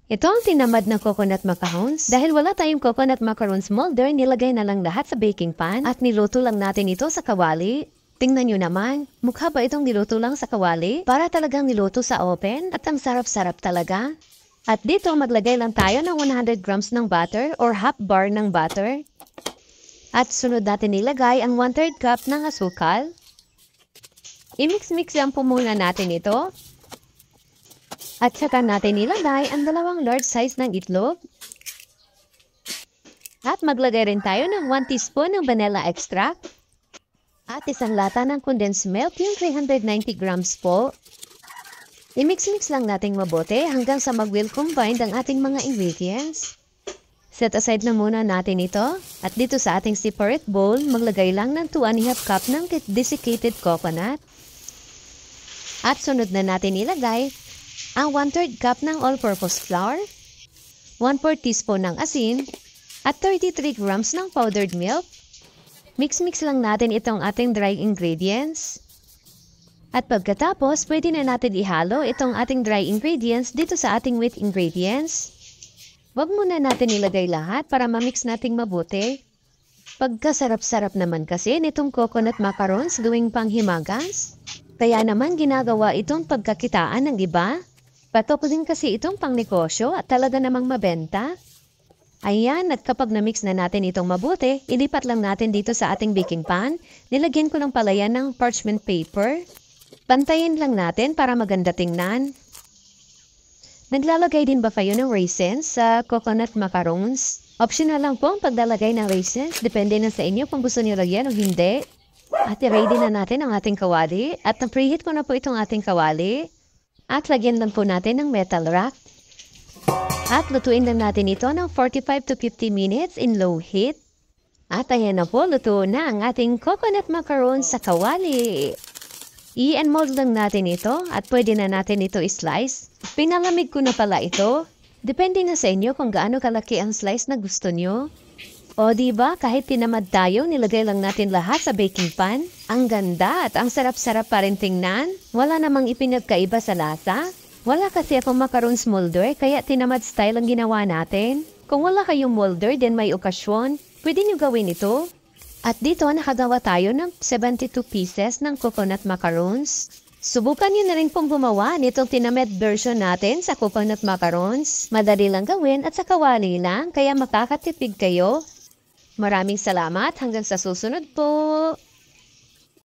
Ito ang tinamad na coconut macarons. Dahil wala tayong coconut macarons molder, nilagay na lang lahat sa baking pan at niluto lang natin ito sa kawali. Tingnan nyo naman, mukha ba itong niluto lang sa kawali? Para talagang niluto sa oven at ang sarap-sarap talaga. At dito maglagay lang tayo ng 100 grams ng butter or half bar ng butter. At sunod natin nilagay ang 1/3 cup ng asukal. I-mix-mix lang po muna natin ito. At saka natin nilagay ang 2 large size ng itlog. At maglagay rin tayo ng 1 teaspoon ng vanilla extract. At isang lata ng condensed milk, yung 390 grams po. I-mix-mix lang nating mabuti hanggang sa mag-will combine ang ating mga ingredients. Set aside na muna natin ito. At dito sa ating separate bowl, maglagay lang ng 2½ cup ng desiccated coconut. At sunod na natin ilagay ang 1/3 cup ng all-purpose flour, 1/4 teaspoon ng asin, at 33 grams ng powdered milk. Mix-mix lang natin itong ating dry ingredients. At pagkatapos, pwede na natin ihalo itong ating dry ingredients dito sa ating wet ingredients. Wag muna natin ilagay lahat para ma-mix nating mabuti. Pagkasarap-sarap naman kasi nitong coconut macarons gawing panghimagas. Kaya naman ginagawa itong pagkakitaan ng iba. Patok din kasi itong pangnegosyo at talaga namang mabenta. Ayan, at kapag na-mix na natin itong mabuti, ilipat lang natin dito sa ating baking pan. Nilagyan ko ng palayan ng parchment paper. Pantayin lang natin para maganda tingnan. Naglalagay din ba kayo ng raisins sa coconut macarons? Optional lang po ang paglalagay ng raisins. Depende na sa inyo kung gusto niyo lagyan o hindi. At i-ready na natin ang ating kawali. At na-preheat ko na po itong ating kawali. At lagyan lang po natin ng metal rack. At lutuin lang natin ito ng 45 to 50 minutes in low heat. At ayan na po, luto na ang ating coconut macarons sa kawali. I-mold lang natin ito at pwede na natin ito i-slice. Pinalamig ko na pala ito. Depende na sa inyo kung gaano kalaki ang slice na gusto nyo. O diba, kahit tinamad tayo, nilagay lang natin lahat sa baking pan. Ang ganda at ang sarap-sarap pa rin tingnan. Wala namang ipinagkaiba sa lasa. Wala kasi akong macarons molder, kaya tinamad style ang ginawa natin. Kung wala kayong molder, then may okasyon, pwede nyo gawin ito. At dito, nakagawa tayo ng 72 pieces ng coconut macarons. Subukan nyo na rin pong gumawa nitong tinamed version natin sa coconut macarons. Madali lang gawin at sa kawali lang, kaya makakatipid kayo. Maraming salamat hanggang sa susunod po.